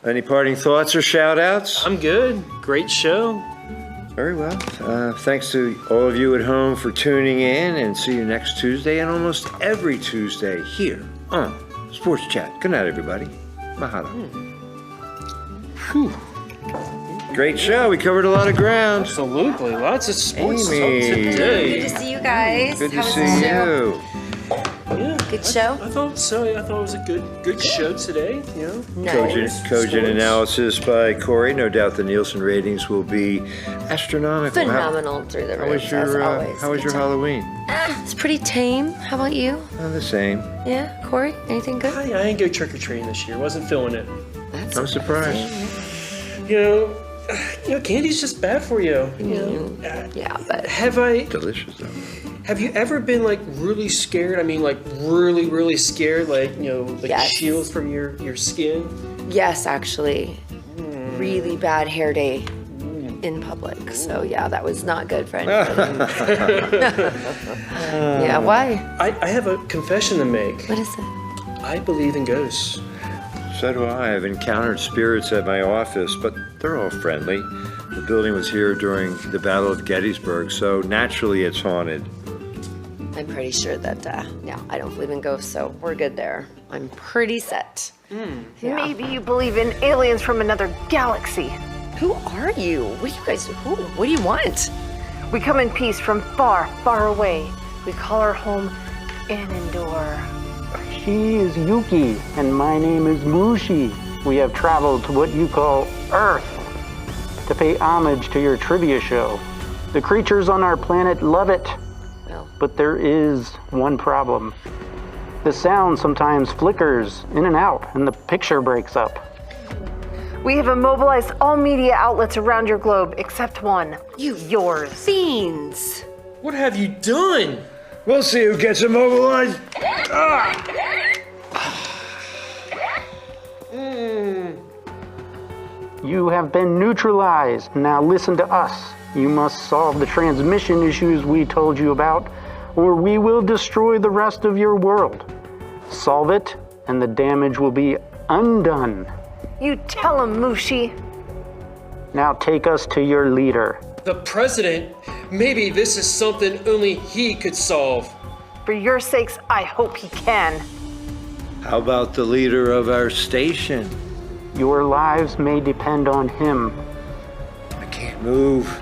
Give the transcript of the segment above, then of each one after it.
Any parting thoughts or shout-outs? I'm good. Great show. Very well. Thanks to all of you at home for tuning in, and see you next Tuesday and almost every Tuesday here on Sports Chat. Good night, everybody. Mahalo. Great show. We covered a lot of ground. Absolutely. Lots of sports Amy. talk today. Good to see you guys. Good to How was see the show? you. Yeah. Good show? I thought so. I thought it was a good show today. You know. Nice. Cogent Sports. analysis by Corey. No doubt the Nielsen ratings will be astronomical. Phenomenal through the How roof, was your, as always. how was your Halloween? It's pretty tame. How about you? The same. Yeah, Corey? Anything good? I didn't go trick-or-treating this year. Wasn't feeling it. That's I'm surprised. You know, candy's just bad for you. You know. Yeah, but Delicious, though. Have you ever been like really scared? I mean, like really, really scared. Like like Yes. shields from your skin. yes, actually. Really bad hair day in public. So yeah, that was not good for anybody. Yeah, why? I have a confession to make. What is it? I believe in ghosts. So do I. I've encountered spirits at my office, but they're all friendly. The building was here during the Battle of Gettysburg, so naturally it's haunted. I'm pretty sure that, yeah, I don't believe in ghosts, so we're good there. I'm pretty set. Yeah. Maybe you believe in aliens from another galaxy. Who are you? What do you guys, what do you want? We come in peace from far, far away. We call our home Anandor. She is Yuki, and my name is Mushi. We have traveled to what you call Earth to pay homage to your trivia show. The creatures on our planet love it, Well, but there is one problem. The sound sometimes flickers in and out, and the picture breaks up. We have immobilized all media outlets around your globe except one. Yours. fiends. What have you done? We'll see who gets immobilized. You have been neutralized. Now listen to us. You must solve the transmission issues we told you about, or we will destroy the rest of your world. Solve it, and the damage will be undone. You tell him, Mushi. Now take us to your leader. The president? Maybe this is something only he could solve. For your sakes, I hope he can. How about the leader of our station? Your lives may depend on him. I can't move.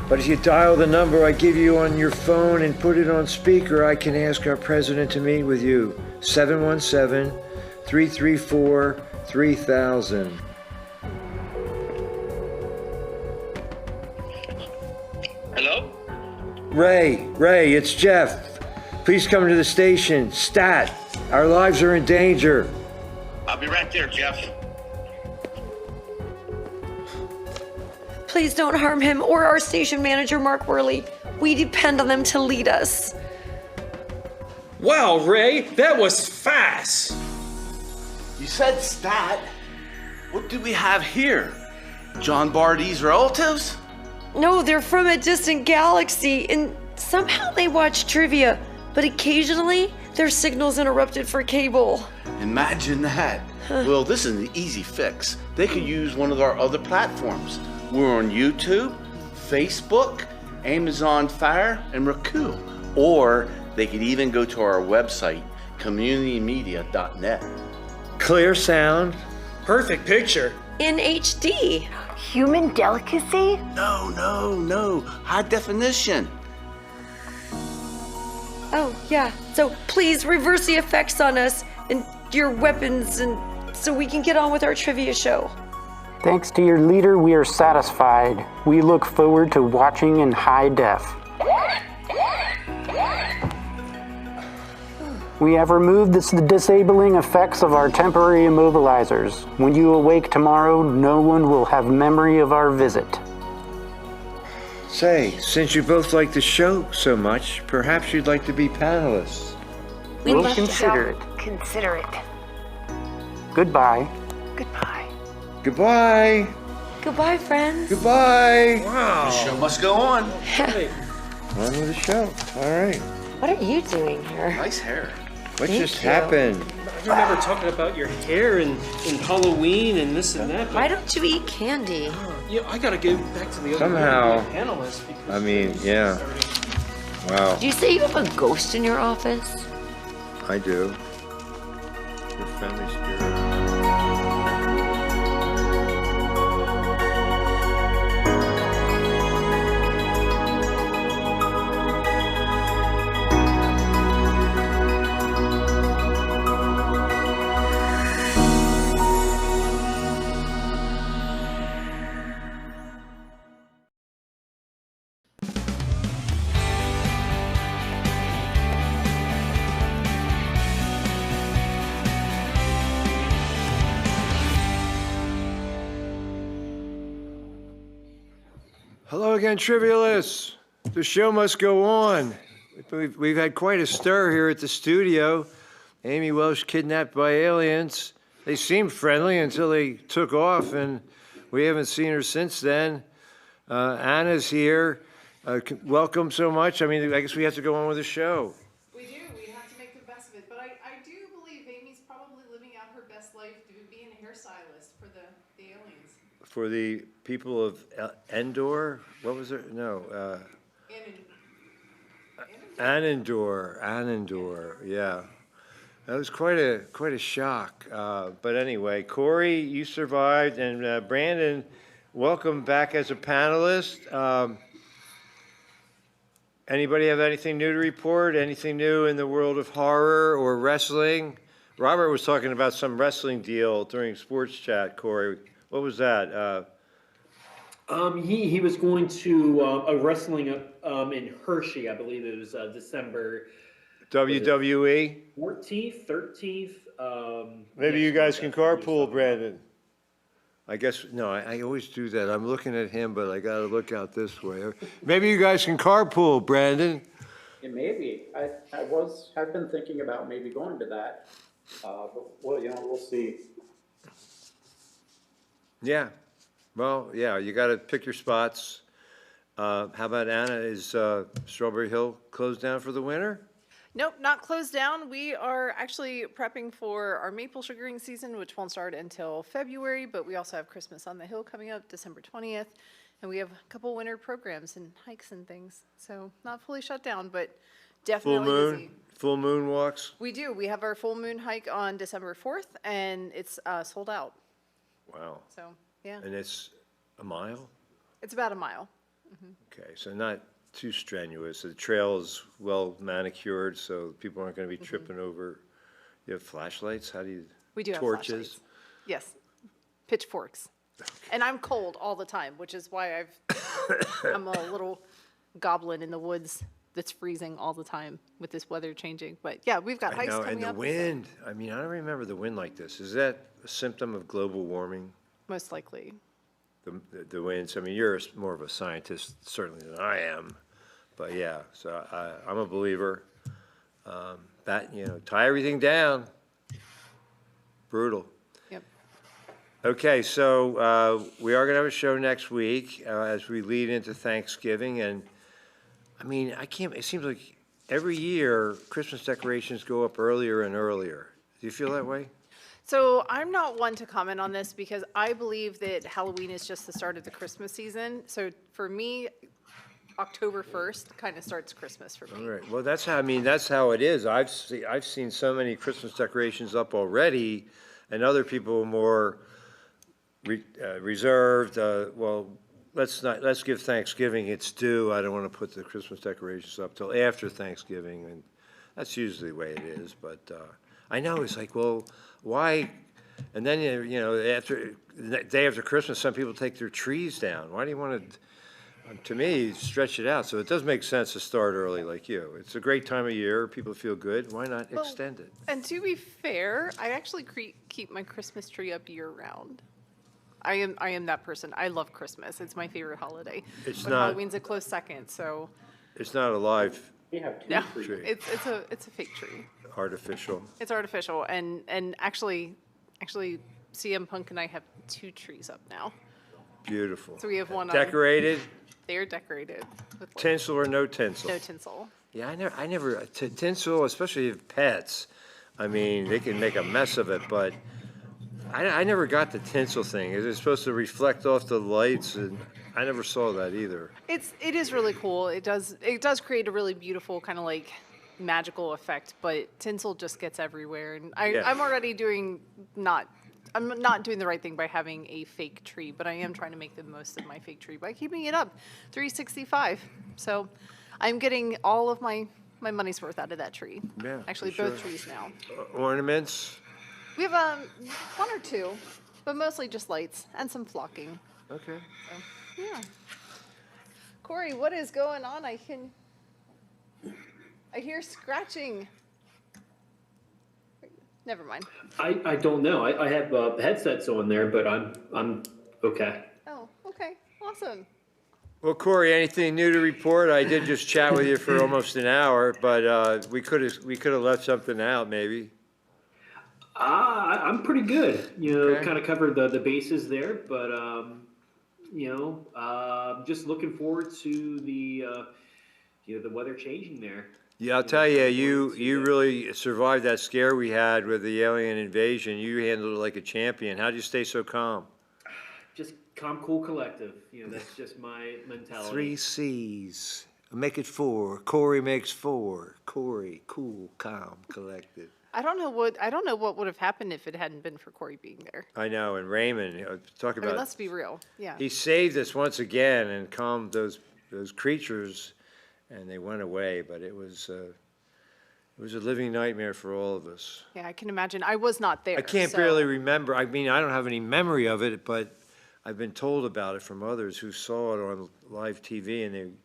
But if you dial the number I give you on your phone and put it on speaker, I can ask our president to meet with you. 717-334-3000. Hello? Ray, it's Jeff. Please come to the station. Stat, our lives are in danger. I'll be right there, Jeff. Please don't harm him or our station manager, Mark Worley. We depend on them to lead us. Wow, Ray, that was fast. You said stat. What do we have here? John Barty's relatives? No, they're from a distant galaxy, and somehow they watch trivia, but occasionally their signal's interrupted for cable. Imagine that. Well, this is an easy fix. They could use one of our other platforms. We're on YouTube, Facebook, Amazon Fire, and Roku. Or they could even go to our website, communitymedia.net. Clear sound. Perfect picture. In HD. Human delicacy? No. High definition. Oh, yeah. So please reverse the effects on us and your weapons, and so we can get on with our trivia show. Thanks to your leader, we are satisfied. We look forward to watching in high def. We have removed the disabling effects of our temporary immobilizers. When you awake tomorrow, no one will have memory of our visit. Say, since you both like the show so much, perhaps you'd like to be panelists. We'll consider it. Consider it. Goodbye. Goodbye. Goodbye. Goodbye, friends. Goodbye. Wow. The show must go on. Hey, On with the show. All right. What are you doing here? Nice hair. What Thank just you. happened? remember talking about your hair and Halloween and this and that. Why don't you eat candy? Yeah, I gotta go back to the other Somehow, panelists. Because I mean, yeah. Wow, Do you say you have a ghost in your office? I do. Your friendly spirit. Hello again, Trivialists. The show must go on. We've had quite a stir here at the studio. Amy Welsh kidnapped by aliens. They seemed friendly until they took off, and we haven't seen her since then. Anna's here. Welcome so much. I mean, I guess we have to go on with the show. We do. We have to make the best of it. But I do believe Amy's probably living out her best life being a hairstylist for the aliens. For the people of Endor, what was it? No, Anandor, yeah. That was quite a shock. But anyway, Corey, you survived, and Brandon, welcome back as a panelist. Anybody have anything new to report? Anything new in the world of horror or wrestling? Robert was talking about some wrestling deal during Sports Chat, Corey. What was that? He was going to a wrestling in Hershey, I believe it was December WWE? 14th, 13th. Maybe you guys can carpool, Brandon. I guess, no, I always do that. I'm looking at him, but I gotta look out this way. Maybe you guys can carpool, Brandon. It may be. I've been thinking about maybe going to that. But well, we'll see. Yeah. Well, yeah, you gotta pick your spots. How about Anna? Is Strawberry Hill closed down for the winter? Nope, not closed down. We are actually prepping for our maple sugaring season, which won't start until February, but we also have Christmas on the Hill coming up December 20th. And we have a couple winter programs and hikes and things. So not fully shut down, but definitely busy. Full moon walks? We do. We have our full moon hike on December 4th, and it's sold out. Wow. So, yeah. And it's a mile? It's about a mile. Okay, so not too strenuous. The trail is well manicured, so people aren't gonna be tripping over. You have flashlights? How do you? We do have torches? flashlights. Yes, pitchforks. And I'm cold all the time, which is why I'm a little goblin in the woods that's freezing all the time with this weather changing. But yeah, we've got I hikes know, coming and the up. wind. I mean, I don't remember the wind like this. Is that a symptom of global warming? Most likely. The winds. I mean, you're more of a scientist certainly than I am, but yeah. So I'm a believer. That tie everything down. Brutal. Yep. Okay, so we are gonna have a show next week as we lead into Thanksgiving, and I mean, it seems like every year Christmas decorations go up earlier and earlier. Do you feel that way? So I'm not one to comment on this because I believe that Halloween is just the start of the Christmas season. So for me, October 1st kind of starts Christmas for me. All right. Well, that's how it is. I've seen so many Christmas decorations up already, and other people are more reserved. Well, let's give Thanksgiving its due. I don't want to put the Christmas decorations up till after Thanksgiving, and that's usually the way it is. But I know it's like, well, why? And then after the day after Christmas, some people take their trees down. Why do you want to me, stretch it out? So it does make sense to start early like you. It's a great time of year. People feel good. Why not extend it? And to be fair, I actually keep my Christmas tree up year round. I am that person. I love Christmas. It's my favorite holiday. It's but not- Halloween's a close second, so It's not a live We have two no, trees. it's a fake tree. artificial. It's artificial, and actually, CM Punk and I have 2 trees up now. Beautiful. So we have one. Decorated, They are decorated with tinsel or no tinsel? no tinsel. Yeah, I never tinsel, especially if pets. I mean, they can make a mess of it, but I never got the tinsel thing. Is it supposed to reflect off the lights? And I never saw that either. It is really cool. It does create a really beautiful kind of like magical effect, but tinsel just gets everywhere. And Yeah. I'm already I'm not doing the right thing by having a fake tree, but I am trying to make the most of my fake tree by keeping it up 365. So I'm getting all of my money's worth out of that tree. Yeah, Actually, for both sure. trees now. Ornaments? We have one or two, but mostly just lights and some flocking. Okay. So, yeah. Corey, what is going on? I hear scratching. Never mind. I don't know. I have headsets on there, but I'm okay. Oh, okay. Awesome. Well, Corey, anything new to report? I did just chat with you for almost an hour, but we could have left something out maybe. I'm pretty good. Okay. Kind of covered the bases there, but just looking forward to the weather changing there. Yeah, I'll tell you, you really survived that scare we had with the alien invasion. You handled it like a champion. How'd you stay so calm? Just calm, cool, collective. That's just my mentality. 3 C's. Make it 4. Corey makes 4. Corey, cool, calm, collected. I don't know what would have happened if it hadn't been for Corey being there. I know, and Raymond, talk I about. mean, let's be real. Yeah. He saved us once again and calmed those creatures, and they went away. But it was a living nightmare for all of us. Yeah, I can imagine. I was not there. I can't so- barely remember. I mean, I don't have any memory of it, but I've been told about it from others who saw it on live TV, and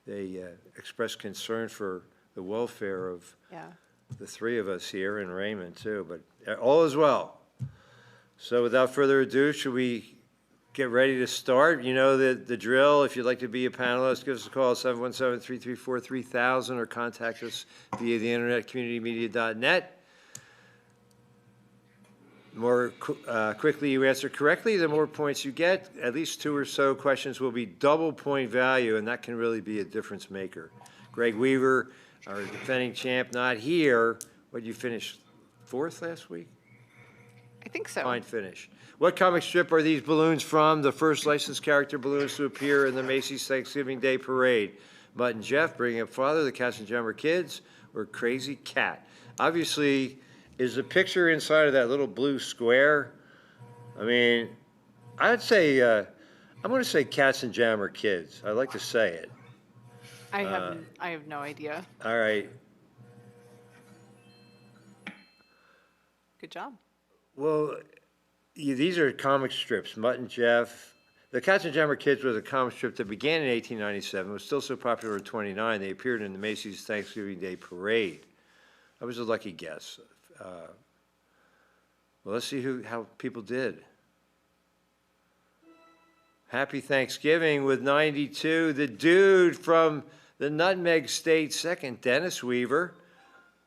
they expressed concern for the welfare of Yeah. the 3 of us here and Raymond too. But all is well. So without further ado, should we get ready to start? You know the drill. If you'd like to be a panelist, give us a call, 717-334-3000, or contact us via the internet, communitymedia.net. The more quickly you answer correctly, the more points you get. At least 2 or so questions will be double point value, and that can really be a difference maker. Greg Weaver, our defending champ, not here. What did you finish? 4th last week? I think so. Fine finish. What comic strip are these balloons from? The first licensed character balloons to appear in the Macy's Thanksgiving Day Parade. Mutt and Jeff, Bringing Up Father, The Katzenjammer Kids, or Crazy Cat? Obviously, is the picture inside of that little blue square? I mean, I'd say, I'm going to say Katzenjammer Kids. I like to say it. I have no idea. All right. Good job. Well, these are comic strips. Mutt and Jeff. The Katzenjammer Kids was a comic strip that began in 1897. It was still so popular in 1929. They appeared in the Macy's Thanksgiving Day Parade. That was a lucky guess. Well, let's see how people did. Happy Thanksgiving with 92. The dude from the Nutmeg State, 2nd. Dennis Weaver.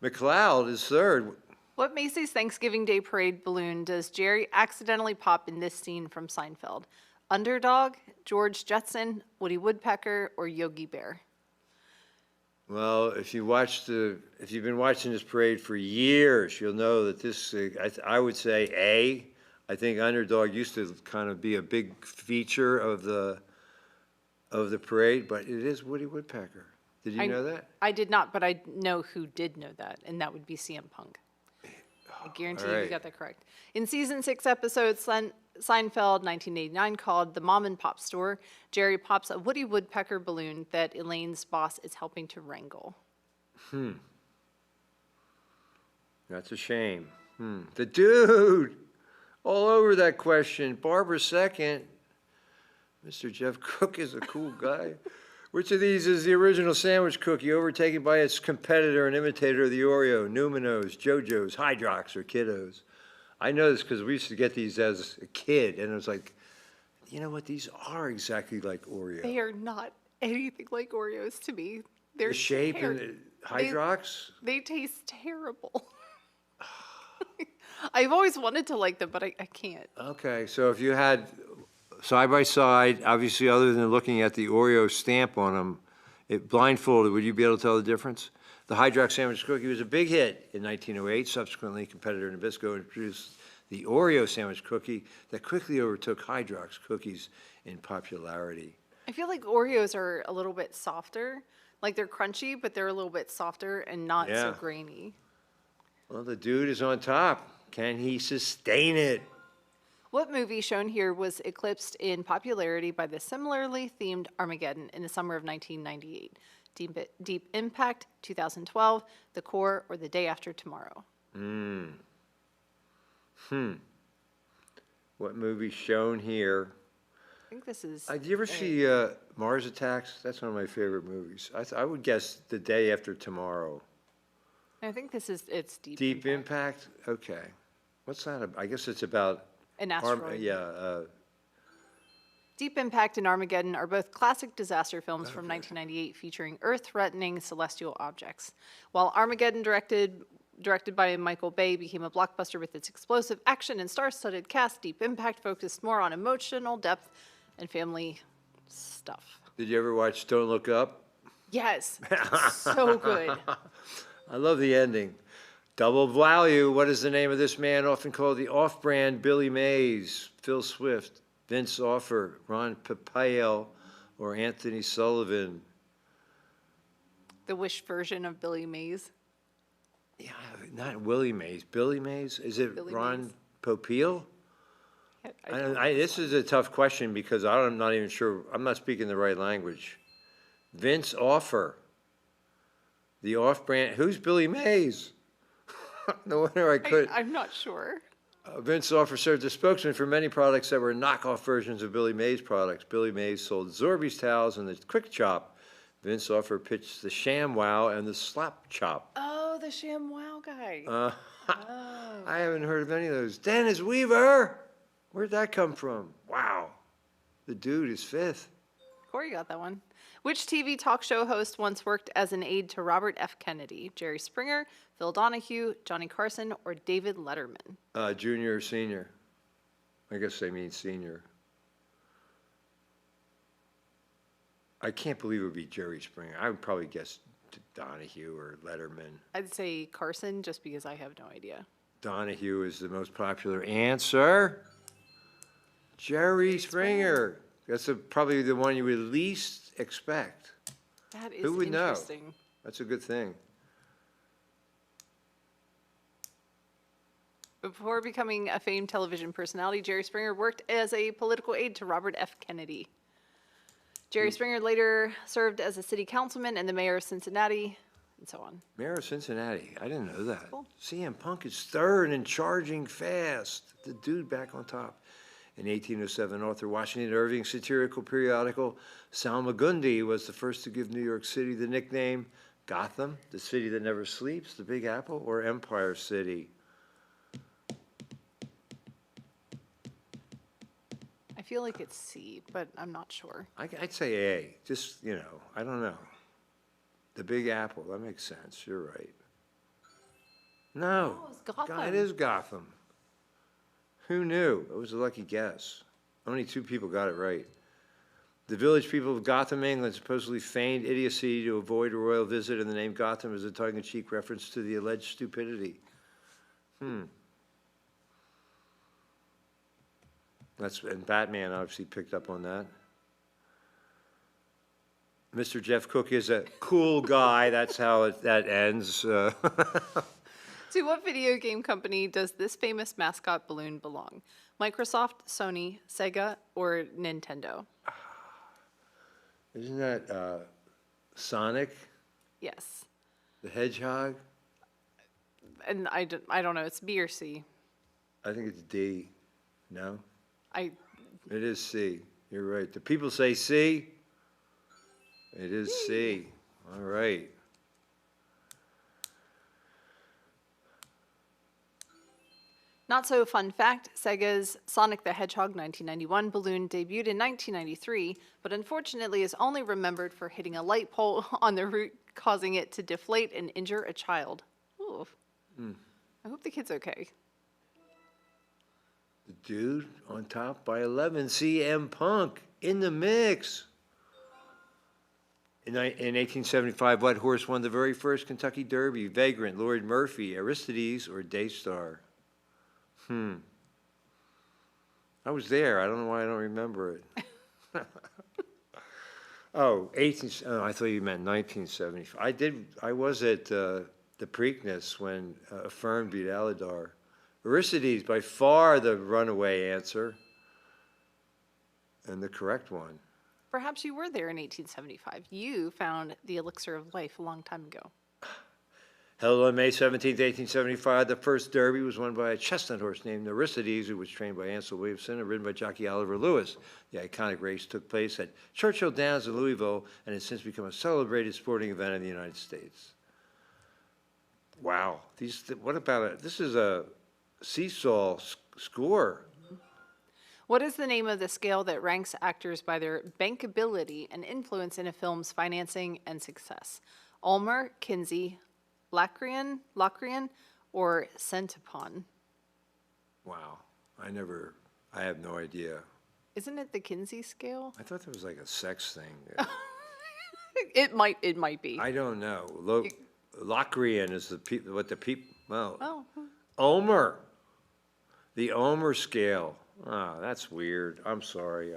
McLeod is 3rd. What Macy's Thanksgiving Day Parade balloon does Jerry accidentally pop in this scene from Seinfeld? Underdog, George Jetson, Woody Woodpecker, or Yogi Bear? Well, if you've been watching this parade for years, you'll know that this, I would say A. I think Underdog used to kind of be a big feature of the parade, but it is Woody Woodpecker. Did you know that? I did not, but I know who did know that, and that would be CM Punk. I guarantee you got that correct. In season 6 episode Seinfeld 1989 called The Mom and Pop Store, Jerry pops a Woody Woodpecker balloon that Elaine's boss is helping to wrangle. That's a shame. The dude! All over that question. Barbara 2nd. Mr. Jeff Cook is a cool guy. Which of these is the original sandwich cookie overtaken by its competitor and imitator of the Oreo? Numinos, JoJo's, Hydrox, or Kiddos? I know this because we used to get these as a kid, and it was like, you know what? These are exactly like Oreo. They are not anything like Oreos to me. They're The shape and the Hydrox? They taste terrible. I've always wanted to like them, but I can't. Okay, so if you had side by side, obviously other than looking at the Oreo stamp on them, blindfolded, would you be able to tell the difference? The Hydrox sandwich cookie was a big hit in 1908. Subsequently, competitor Nabisco introduced the Oreo sandwich cookie that quickly overtook Hydrox cookies in popularity. I feel like Oreos are a little bit softer. Like they're crunchy, but they're a little bit softer and not so Yeah. grainy. Well, the dude is on top. Can he sustain it? What movie shown here was eclipsed in popularity by the similarly themed Armageddon in the summer of 1998? Deep Impact, 2012, The Core, or The Day After Tomorrow? What movie shown here? I think this is. Did you ever see Mars Attacks? That's one of my favorite movies. I would guess The Day After Tomorrow. I think this is. It's Deep. Deep Impact? Okay. What's that about? I guess it's about... An asteroid. Yeah. Deep Impact and Armageddon are both classic disaster films from 1998 featuring Earth-threatening celestial objects. While Armageddon, directed by Michael Bay, became a blockbuster with its explosive action and star-studded cast, Deep Impact focused more on emotional depth and family stuff. Did you ever watch Don't Look Up? Yes, it's so good. I love the ending. Double value. What is the name of this man, often called the off-brand Billy Mays, Phil Swift, Vince Offer, Ron Papayel, or Anthony Sullivan? The Wish version of Billy Mays. Yeah, not Willie Mays. Billy Mays? Is it Billy Ron Mays. Popeil? This is a tough question because I'm not even sure. I'm not speaking the right language. Vince Offer. The off-brand. Who's Billy Mays? No wonder I could. I'm not sure. Vince Offer served as spokesman for many products that were knockoff versions of Billy Mays products. Billy Mays sold Zorby's towels and the Quick Chop. Vince Offer pitched the Sham Wow and the Slap Chop. Oh, the Sham Wow guy. I haven't heard of any of those. Dennis Weaver! Where'd that come from? Wow. The dude is fifth. Corey got that one. Which TV talk show host once worked as an aide to Robert F. Kennedy? Jerry Springer, Phil Donahue, Johnny Carson, or David Letterman? Junior or senior? I guess they mean senior. I can't believe it would be Jerry Springer. I would probably guess Donahue or Letterman. I'd say Carson just because I have no idea. Donahue is the most popular answer. Jerry Springer. That's probably the one you would least expect. That is Who would know? interesting. That's a good thing. Before becoming a famed television personality, Jerry Springer worked as a political aide to Robert F. Kennedy. Jerry Springer later served as a city councilman and the mayor of Cincinnati, and so on. Mayor of Cincinnati. I didn't know that. Cool. CM Punk is third and charging fast. The dude back on top. In 1807, Arthur Washington Irving's satirical periodical Salmagundi was the first to give New York City the nickname Gotham, the city that never sleeps, the Big Apple, or Empire City. I feel like it's C, but I'm not sure. I'd say A. Just, I don't know. The Big Apple, that makes sense. You're right. No. Oh, it's Gotham. It is Gotham. Who knew? It was a lucky guess. Only 2 people got it right. The village people of Gotham, England, supposedly feigned idiocy to avoid a royal visit, and the name Gotham is a tongue-in-cheek reference to the alleged stupidity. And Batman obviously picked up on that. Mr. Jeff Cook is a cool guy. That's how that ends. To what video game company does this famous mascot balloon belong? Microsoft, Sony, Sega, or Nintendo? Isn't that Sonic Yes. the Hedgehog? And I don't know, it's B or C. I think it's D. No? I It is C. You're right. The people say C. It is C. All right. Not so fun fact, Sega's Sonic the Hedgehog 1991 balloon debuted in 1993, but unfortunately is only remembered for hitting a light pole on the route, causing it to deflate and injure a child. Ooh. I hope the kid's okay. The dude on top by 11, CM Punk in the mix. In 1875, what horse won the very first Kentucky Derby? Vagrant, Lord Murphy, Aristides, or Daystar? I was there. I don't know why I don't remember it. Oh, I thought you meant 1975. I was at the Preakness when Affirmed beat Aladar. Aristides, by far the runaway answer, and the correct one. Perhaps you were there in 1875. You found the elixir of life a long time ago. Held on May 17, 1875, the first Derby was won by a chestnut horse named Aristides, who was trained by Ansel Williamson and ridden by jockey Oliver Lewis. The iconic race took place at Churchill Downs in Louisville and has since become a celebrated sporting event in the United States. Wow. What about it? This is a seesaw score. What is the name of the scale that ranks actors by their bankability and influence in a film's financing and success? Ulmer, Kinsey, Locrian, or Centipon? Wow. I have no idea. Isn't it the Kinsey scale? I thought that was like a sex thing. It might be. I don't know. Locrian is what the people, well, Oh. Ulmer. The Ulmer scale. Ah, that's weird. I'm sorry.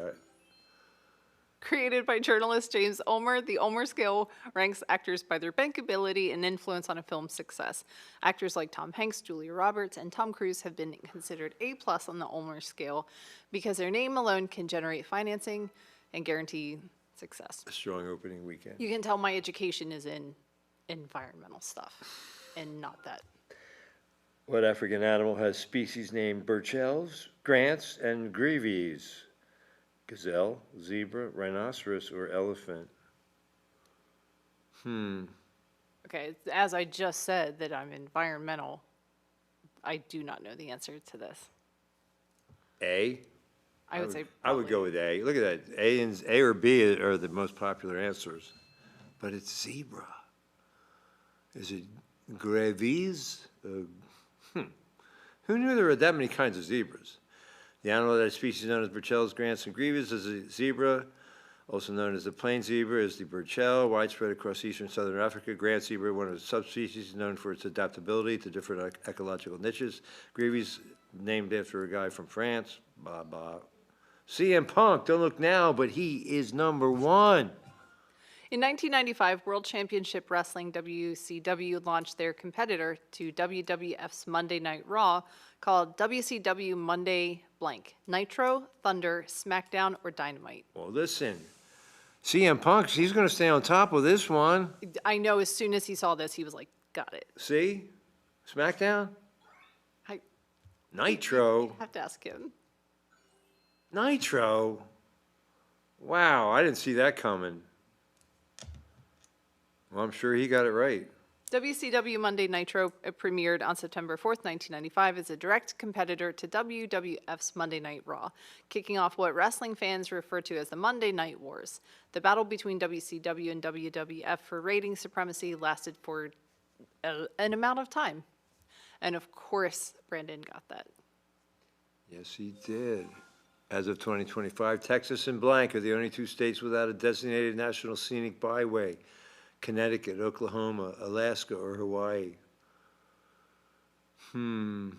Created by journalist James Ulmer, the Ulmer scale ranks actors by their bankability and influence on a film's success. Actors like Tom Hanks, Julia Roberts, and Tom Cruise have been considered A+ on the Ulmer scale because their name alone can generate financing and guarantee success. A strong opening weekend. You can tell my education is in environmental stuff and not that. What African animal has species named Burchells, Grants, and Greaves? Gazelle, zebra, rhinoceros, or elephant? Okay, as I just said that I'm environmental, I do not know the answer to this. A? I would say I would go with A. Look at that. A or B are the most popular answers. But it's zebra. Is it Greaves? Who knew there were that many kinds of zebras? The animal that is species known as Burchells, Grants, and Greaves is a zebra, also known as the plain zebra, is the Burchell, widespread across eastern and southern Africa. Grant zebra, one of the subspecies known for its adaptability to different ecological niches. Greaves, named after a guy from France. Blah, blah. CM Punk, don't look now, but he is number one. In 1995, World Championship Wrestling WCW launched their competitor to WWF's Monday Night Raw called WCW Monday blank. Nitro, Thunder, SmackDown, or Dynamite. Well, listen, CM Punk, he's going to stay on top of this one. I know as soon as he saw this, he was like, got it. See? SmackDown? I Nitro? have to ask him. Nitro? Wow, I didn't see that coming. Well, I'm sure he got it right. WCW Monday Nitro premiered on September 4th, 1995 as a direct competitor to WWF's Monday Night Raw, kicking off what wrestling fans refer to as the Monday Night Wars. The battle between WCW and WWF for rating supremacy lasted for an amount of time. And of course, Brandon got that. Yes, he did. As of 2025, Texas and blank are the only two states without a designated national scenic byway. Connecticut, Oklahoma, Alaska, or Hawaii? Go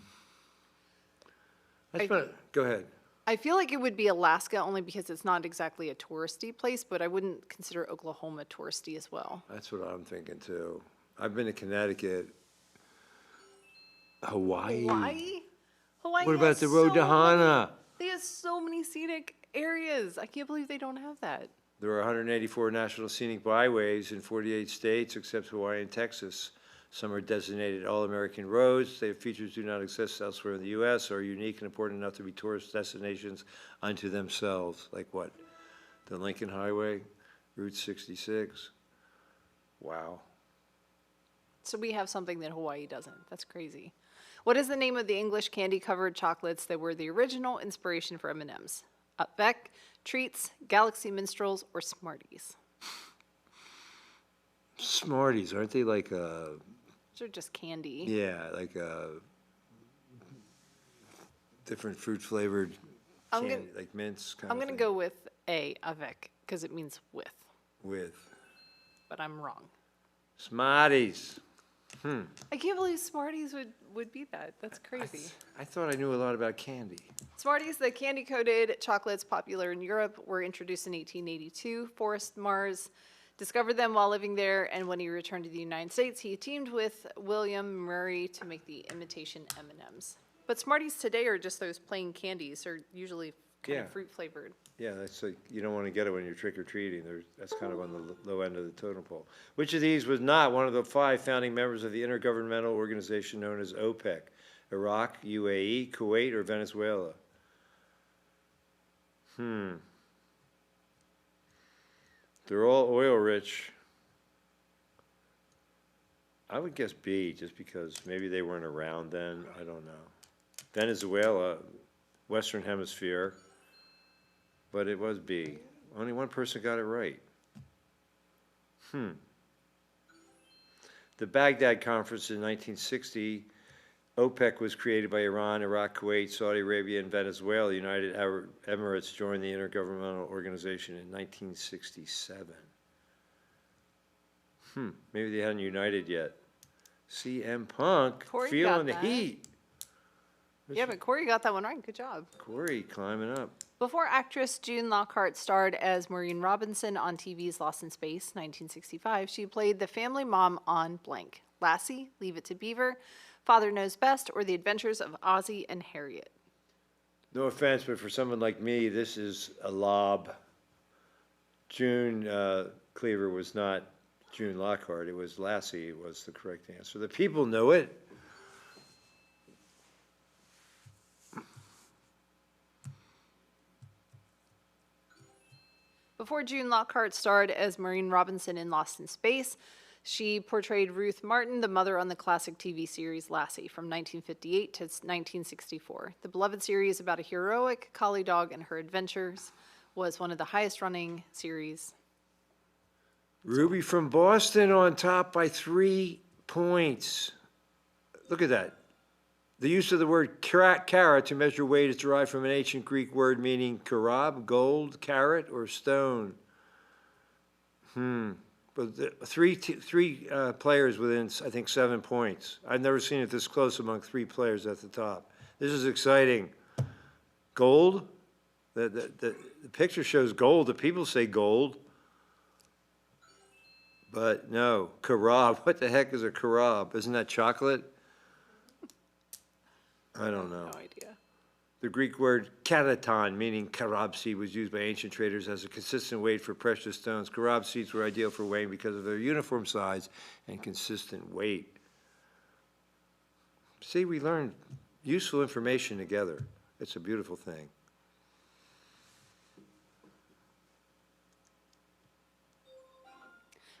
ahead. I feel like it would be Alaska only because it's not exactly a touristy place, but I wouldn't consider Oklahoma touristy as well. That's what I'm thinking too. I've been to Connecticut. Hawaii? Hawaii What about has the road to Hana? They have so many scenic areas. I can't believe they don't have that. There are 184 national scenic byways in 48 states except Hawaii and Texas. Some are designated all-American roads. Their features do not exist elsewhere in the U.S. or are unique and important enough to be tourist destinations unto themselves. Like what? The Lincoln Highway, Route 66. Wow. So we have something that Hawaii doesn't. That's crazy. What is the name of the English candy-covered chocolates that were the original inspiration for M&Ms? Beck, Treats, Galaxy Minstrels, or Smarties? Smarties, aren't they like Those are just candy. yeah, like different fruit-flavored candy, like mints kind I'm of going to thing? go with A, avec, because it means with. With. but I'm wrong. Smarties. I can't believe Smarties would be that. That's crazy. I thought I knew a lot about candy. Smarties, the candy-coated chocolates popular in Europe, were introduced in 1882. Forrest Mars discovered them while living there, and when he returned to the United States, he teamed with William Murray to make the imitation M&Ms. But Smarties today are just those plain candies. They're usually kind Yeah. of fruit-flavored. Yeah, that's like, you don't want to get it when you're trick-or-treating. That's kind of on the low end of the totem pole. Which of these was not one of the 5 founding members of the intergovernmental organization known as OPEC? Iraq, UAE, Kuwait, or Venezuela? They're all oil-rich. I would guess B, just because maybe they weren't around then. I don't know. Venezuela, Western Hemisphere. But it was B. Only one person got it right. The Baghdad Conference in 1960, OPEC was created by Iran, Iraq, Kuwait, Saudi Arabia, and Venezuela. The United Arab Emirates joined the Intergovernmental Organization in 1967. Maybe they hadn't united yet. CM Punk, Corey feeling got the that. heat. Yeah, but Corey got that one right. Good job. Corey climbing up. Before actress June Lockhart starred as Maureen Robinson on TV's Lost in Space, 1965, she played the family mom on blank. Lassie, Leave It to Beaver, Father Knows Best, or The Adventures of Ozzie and Harriet. No offense, but for someone like me, this is a lob. June Cleaver was not June Lockhart. It was Lassie was the correct answer. The people know it. Before June Lockhart starred as Maureen Robinson in Lost in Space, she portrayed Ruth Martin, the mother on the classic TV series Lassie from 1958 to 1964. The beloved series about a heroic collie dog and her adventures was one of the highest-running series. Ruby from Boston on top by 3 points. Look at that. The use of the word carat to measure weight is derived from an ancient Greek word meaning carob, gold, carat, or stone. But three players within, I think, 7 points. I've never seen it this close among 3 players at the top. This is exciting. Gold? The picture shows gold. The people say gold. But no, carob. What the heck is a carob? Isn't that chocolate? I don't know. No idea. The Greek word keraton, meaning carob seed, was used by ancient traders as a consistent weight for precious stones. Carob seeds were ideal for weighing because of their uniform size and consistent weight. See, we learned useful information together. It's a beautiful thing.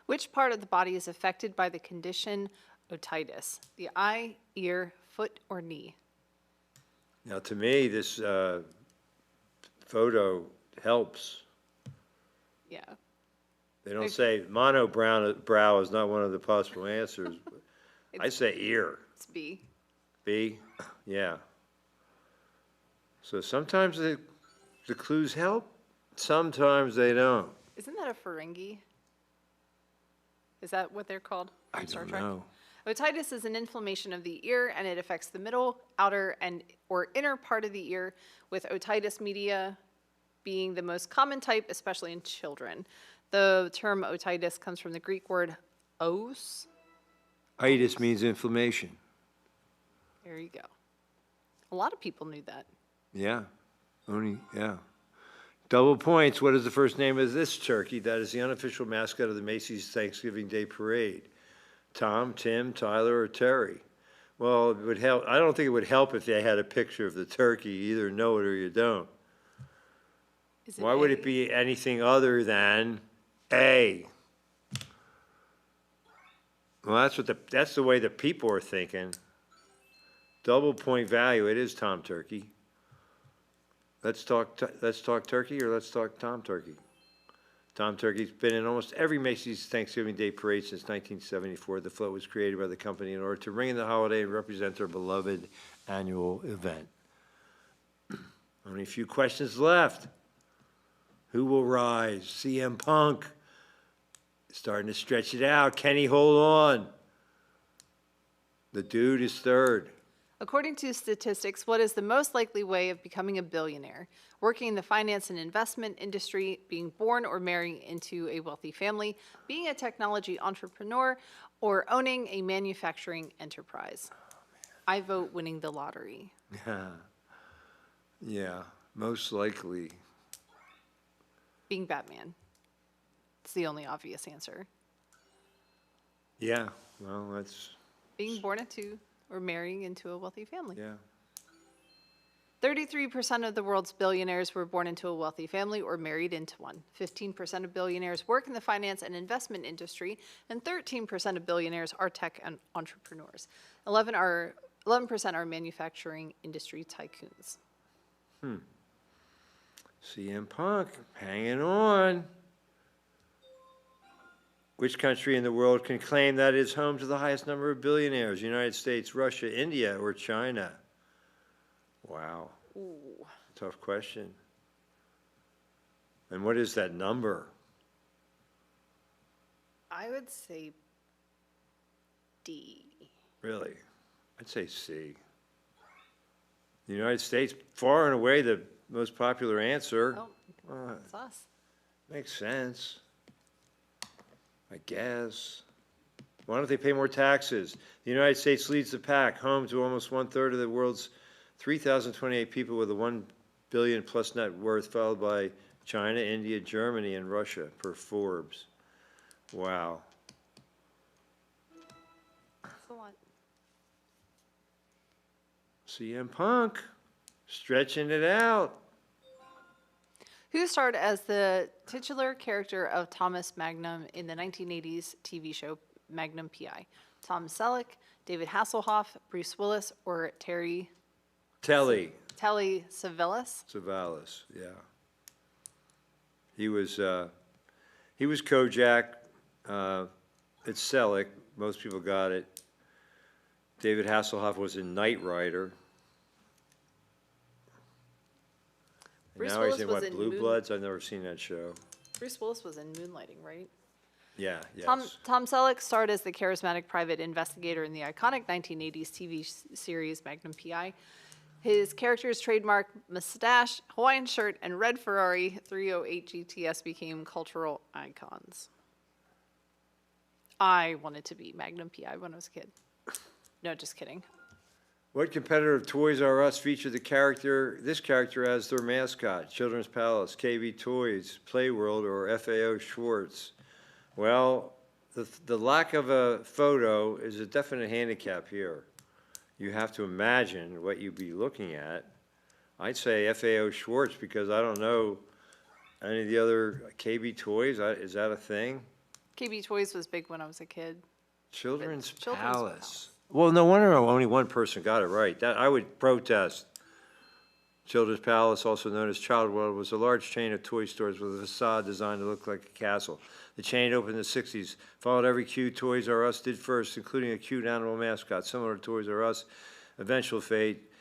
Which part of the body is affected by the condition otitis? The eye, ear, foot, or knee? Now, to me, this photo helps. Yeah. They don't say monobrow is not one of the possible answers. I say ear. It's B. B? Yeah. So sometimes the clues help, sometimes they don't. Isn't that a pharynge? Is that what they're called I on Star don't Trek? know. Otitis is an inflammation of the ear, and it affects the middle, outer, or inner part of the ear, with otitis media being the most common type, especially in children. The term otitis comes from the Greek word os. Itis means inflammation. There you go. A lot of people knew that. Yeah. Yeah. Double points. What is the first name of this turkey? That is the unofficial mascot of the Macy's Thanksgiving Day Parade. Tom, Tim, Tyler, or Terry? Well, it would help. I don't think it would help if they had a picture of the turkey. You either know it or you don't. Why would it be anything other than A? Well, that's the way the people are thinking. Double point value. It is Tom Turkey. Let's talk turkey, or let's talk Tom Turkey. Tom Turkey's been in almost every Macy's Thanksgiving Day Parade since 1974. The float was created by the company in order to ring in the holiday and represent their beloved annual event. Only a few questions left. Who will rise? CM Punk. Starting to stretch it out. Kenny, hold on. The dude is third. According to statistics, what is the most likely way of becoming a billionaire? Working in the finance and investment industry, being born or marrying into a wealthy family, being a technology entrepreneur, or owning a manufacturing enterprise. I vote winning the lottery. Yeah, most likely. Being Batman. It's the only obvious answer. Yeah, well, that's, Being born into or marrying into a wealthy family. yeah. 33% of the world's billionaires were born into a wealthy family or married into one. 15% of billionaires work in the finance and investment industry, and 13% of billionaires are tech and entrepreneurs. 11% are manufacturing industry tycoons. CM Punk, hanging on. Which country in the world can claim that it is home to the highest number of billionaires? United States, Russia, India, or China? Wow. Ooh. Tough question. And what is that number? I would say D. Really? I'd say C. The United States, far and away the most popular answer. Oh, that's us. Makes sense. I guess. Why don't they pay more taxes? The United States leads the pack, home to almost 1/3 of the world's 3,028 people with a 1 billion plus net worth, followed by China, India, Germany, and Russia, per Forbes. Wow. That's a lot. CM Punk, stretching it out. Who starred as the titular character of Thomas Magnum in the 1980s TV show Magnum P.I.? Tom Selleck, David Hasselhoff, Bruce Willis, or Telly Savalas? Savalas, yeah. He was Kojak. It's Selleck. Most people got it. David Hasselhoff was in Knight Rider. Bruce Now Willis he's in was what, in Blue Moon- Bloods? I've never seen that show. Bruce Willis was in Moonlighting, right? Yeah, yes. Tom Selleck starred as the charismatic private investigator in the iconic 1980s TV series Magnum P.I. His character's trademark mustache, Hawaiian shirt, and red Ferrari 308 GTS became cultural icons. I wanted to be Magnum P.I. when I was a kid. No, just kidding. What competitor of Toys R Us featured this character as their mascot? Children's Palace, KB Toys, Playworld, or FAO Schwartz? Well, the lack of a photo is a definite handicap here. You have to imagine what you'd be looking at. I'd say FAO Schwartz because I don't know any of the other KB Toys. Is that a thing? KB Toys was big when I was a kid. Children's Children's Palace. Well, no wonder only one person got it right. That I would protest. Children's Palace, also known as Child World, was a large chain of toy stores with a facade designed to look like a castle. The chain opened in the 60s, followed every cute Toys R Us did first, including a cute animal mascot, similar to Toys R Us. Eventual fate,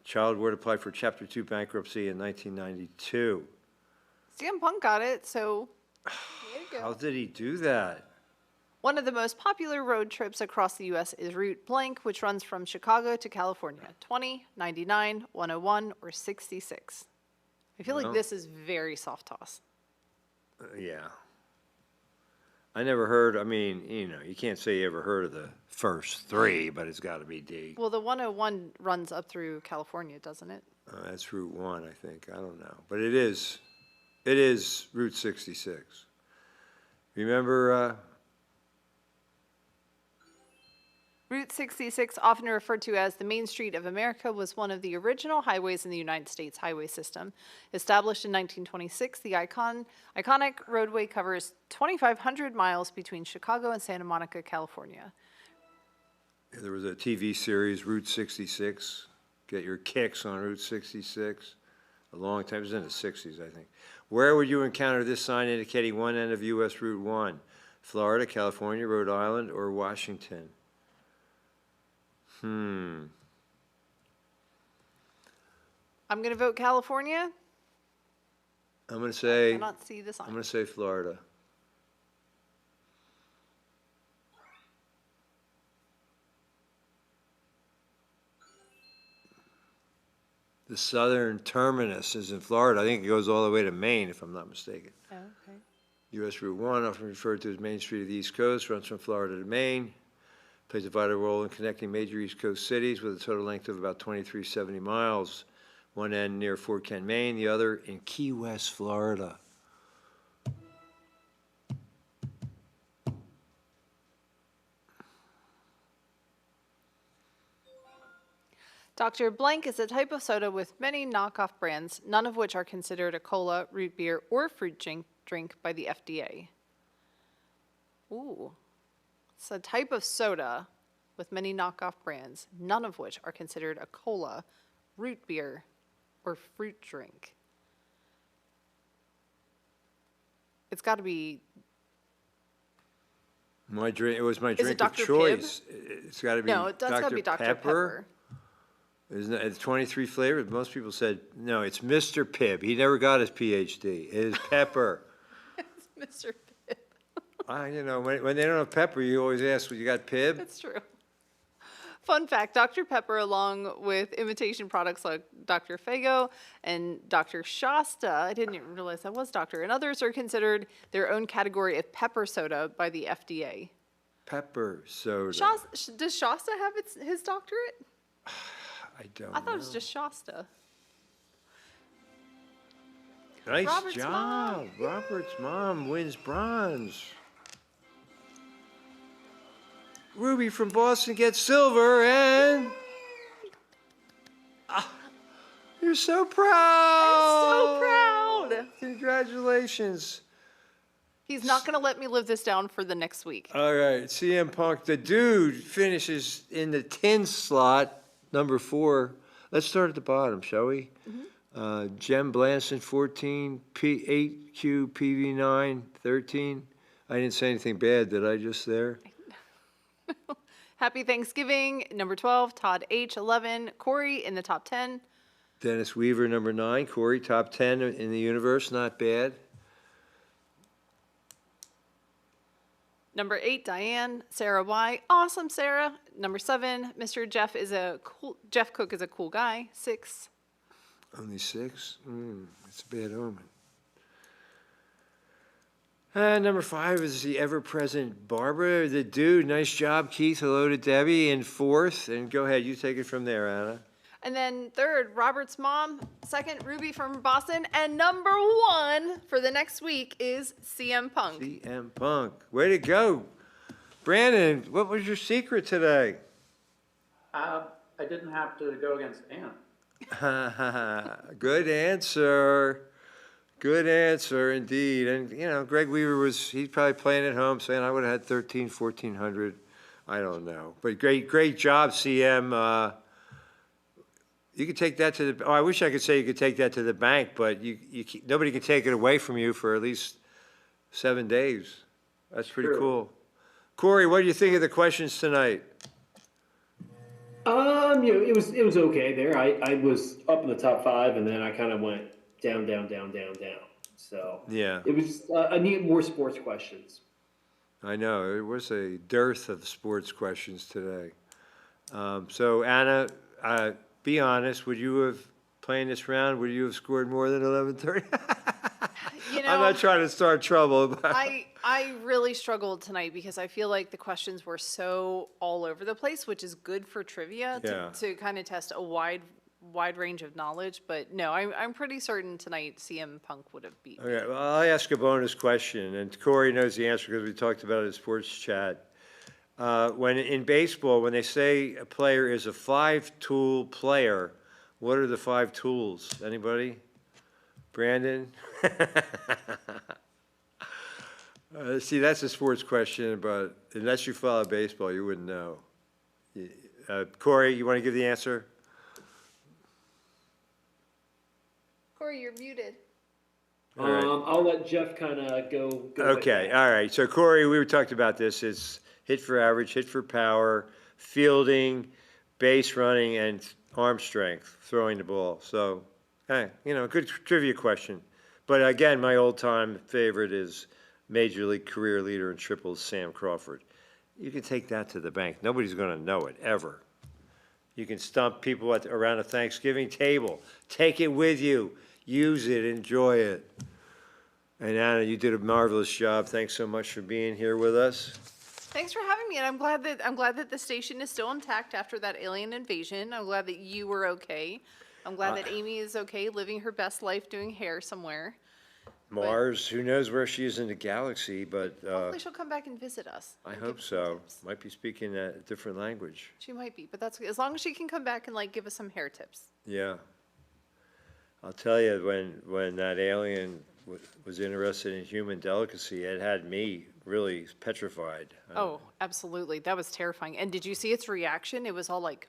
Child World applied for Chapter 2 bankruptcy in 1992. CM Punk got it, so there you go. How did he do that? One of the most popular road trips across the U.S. is Route Blank, which runs from Chicago to California. 20, 99, 101, or 66. I feel like this is very soft toss. Yeah. I never heard, I mean, you can't say you ever heard of the first three, but it's got to be D. Well, the 101 runs up through California, doesn't it? That's Route 1, I think. I don't know. But it is Route 66. Remember, Route 66, often referred to as the Main Street of America, was one of the original highways in the United States highway system. Established in 1926, the iconic roadway covers 2,500 miles between Chicago and Santa Monica, California. there was a TV series, Route 66. Get your kicks on Route 66. A long time, it was in the 60s, I think. Where would you encounter this sign indicating one end of U.S. Route 1? Florida, California, Rhode Island, or Washington? I'm going to vote California. I'm going to say, I cannot see the sign. I'm going to say Florida. the southern terminus is in Florida. I think it goes all the way to Maine, if I'm not mistaken. Oh, okay. US Route 1, often referred to as Main Street of the East Coast, runs from Florida to Maine. Plays a vital role in connecting major East Coast cities with a total length of about 2,370 miles. One end near Fort Kent, Maine, the other in Key West, Florida. Dr. Blank is a type of soda with many knockoff brands, none of which are considered a cola, root beer, or fruit drink by the FDA. Ooh. It's a type of soda with many knockoff brands, none of which are considered a cola, root beer, or fruit drink. It's got to be. My drink. It was my Is it drink of Dr. choice. It's got to be. No, it does got to be Dr. Pepper. Isn't it? It's 23 flavors. Most people said no. It's Mr. Pibb. He never got his PhD. It is Pepper. It's Mr. Pibb. You know, when they don't have pepper, you always ask, "Well, you got Pibb?" That's true. Fun fact, Dr. Pepper, along with imitation products like Dr. Fago and Dr. Shasta, I didn't even realize that was doctor, and others are considered their own category of pepper soda by the FDA. Pepper soda. Does Shasta have his doctorate? I don't I thought know. it was just Shasta. Nice Robert's job. mom. Robert's mom wins bronze. Ruby from Boston gets silver, and you're so proud. I'm so proud. Congratulations. He's not going to let me live this down for the next week. All right, CM Punk, the dude, finishes in the 10 slot, number 4. Let's start at the bottom, shall we? Jem Blanson, 14, 8Q, PV9, 13. I didn't say anything bad, did I, just there? Happy Thanksgiving, number 12, Todd H, 11, Corey in the top 10. Dennis Weaver, number 9. Corey, top 10 in the universe, not bad. Number 8, Diane, Sarah Y, awesome Sarah. Number 7, Mr. Jeff Jeff Cook is a cool guy, 6. Only 6? It's a bad omen. Number 5 is the ever-present Barbara, the dude. Nice job, Keith. Hello to Debbie in 4th. And go ahead, you take it from there, Anna. And then 3rd, Robert's mom. 2nd, Ruby from Boston. And number 1 for the next week is CM Punk. CM Punk. Way to go. Brandon, what was your secret today? I didn't have to go against Anna. Good answer. Good answer, indeed. And, you know, Greg Weaver he's probably playing at home saying, I would have had 1,400. I don't know. But great job, CM. You could take that to the, I wish I could say you could take that to the bank, but nobody can take it away from you for at least 7 days. That's pretty cool. Corey, what do you think of the questions tonight? It was okay there. I was up in the top 5, and then I kind of went down. So Yeah. it was. I need more sports questions. I know, it was a dearth of sports questions today. So Anna, be honest, would you have, playing this round, would you have scored more than 1130? You know, I'm not trying to start trouble. But I really struggled tonight because I feel like the questions were so all over the place, which is good for trivia to kind of test a wide range of knowledge. But no, I'm pretty certain tonight CM Punk would have beat me. Okay, well, I'll ask a bonus question, and Corey knows the answer because we talked about it in sports chat. When in baseball, when they say a player is a 5-tool player, what are the 5 tools? Anybody? Brandon? See, that's a sports question, but unless you follow baseball, you wouldn't know. Corey, you want to give the answer? Corey, you're muted. All right. I'll let Jeff kind of go. Okay, all right. So Corey, we talked about this. It's hit for average, hit for power, fielding, base running, and arm strength, throwing the ball. So, hey, good trivia question. But again, my old-time favorite is Major League career leader in triples, Sam Crawford. You can take that to the bank. Nobody's going to know it, ever. You can stump people around a Thanksgiving table. Take it with you. Use it. Enjoy it. And Anna, you did a marvelous job. Thanks so much for being here with us. Thanks for having me, and I'm glad that the station is still intact after that alien invasion. I'm glad that you were okay. I'm glad that Amy is okay, living her best life doing hair somewhere. Mars, who knows where she is in the galaxy, but Hopefully she'll come back and visit us. I and hope give us some so. tips. Might be speaking a different language. She might be, but that's as long as she can come back and like give us some hair tips. Yeah. I'll tell you, when that alien was interested in human delicacy, it had me really petrified. Oh, absolutely. That was terrifying. And did you see its reaction? It was all like,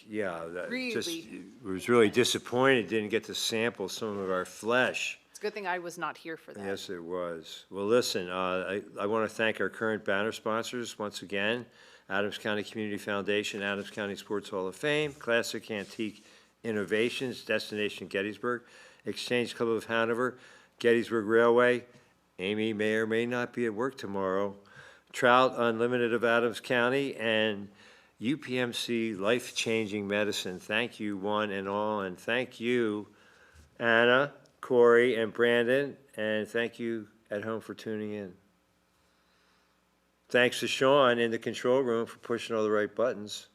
Yeah, that just, Really? was really disappointed, didn't get to sample some of our flesh. it's a good thing I was not here for that. Yes, it was. Well, listen, I want to thank our current banner sponsors once again, Adams County Community Foundation, Adams County Sports Hall of Fame, Classic Antique Innovations, Destination Gettysburg, Exchange Club of Hanover, Gettysburg Railway. Amy may or may not be at work tomorrow. Trout Unlimited of Adams County, and UPMC Life Changing Medicine. Thank you, one and all, and thank you, Anna, Corey, and Brandon, and thank you at home for tuning in. Thanks to Sean in the control room for pushing all the right buttons.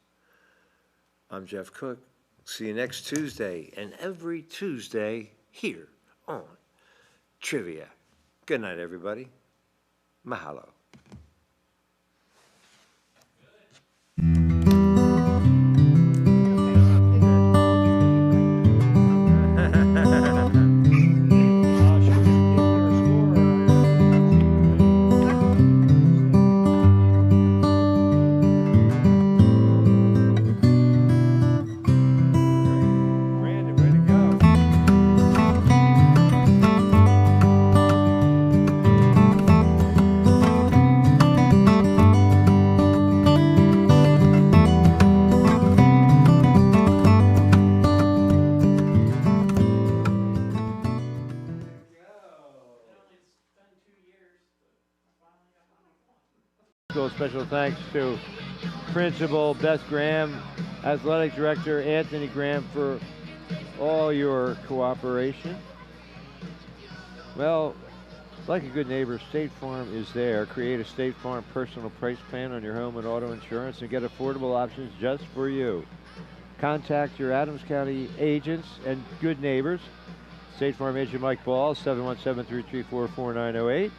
I'm Jeff Cook. See you next Tuesday, and every Tuesday here on Trivia. Good night, everybody. Mahalo. Special thanks to Principal Beth Graham, Athletic Director Anthony Graham for all your cooperation. Well, like a good neighbor, State Farm is there. Create a State Farm personal price plan on your home and auto insurance and get affordable options just for you. Contact your Adams County agents and good neighbors. State Farm agent Mike Ball, 717-334-4908.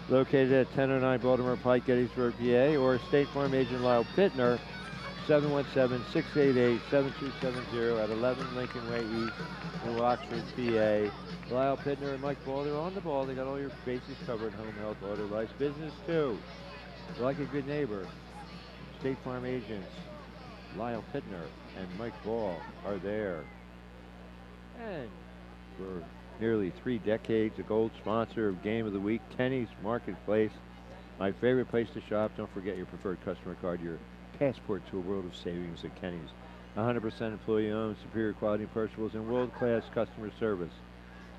Located at 1009 Baltimore Pike, Gettysburg, PA, or State Farm agent Lyle Pittner, 717-688-7270 at 11 Lincoln Way East in Rockford, PA. Lyle Pittner and Mike Ball, they're on the ball. They got all your bases covered, home, health, auto, life, business too. Like a good neighbor, State Farm agents Lyle Pittner and Mike Ball are there. And for nearly 3 decades, a gold sponsor of Game of the Week, Kenny's Marketplace. My favorite place to shop. Don't forget your preferred customer card, your passport to a world of savings at Kenny's. 100% employee-owned, superior quality perishables, and world-class customer service.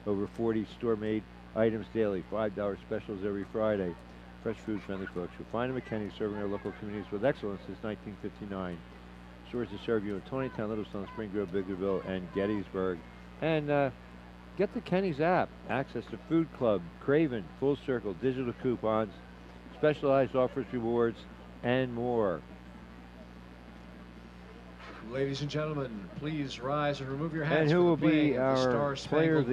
Over 40 store-made items daily, $5 specials every Friday. Fresh food, friendly folks. You'll find them at Kenny's, serving our local communities with excellence since 1959. Stores to serve you in Tonytown, Littlestone, Spring Grove, Biglerville, and Gettysburg. And get the Kenny's app. Access to Food Club, Craven, Full Circle, digital coupons, specialized offers, rewards, and more. Ladies and gentlemen, please rise and remove your hats. And who for the will be playing of the our Star-Spangled player of the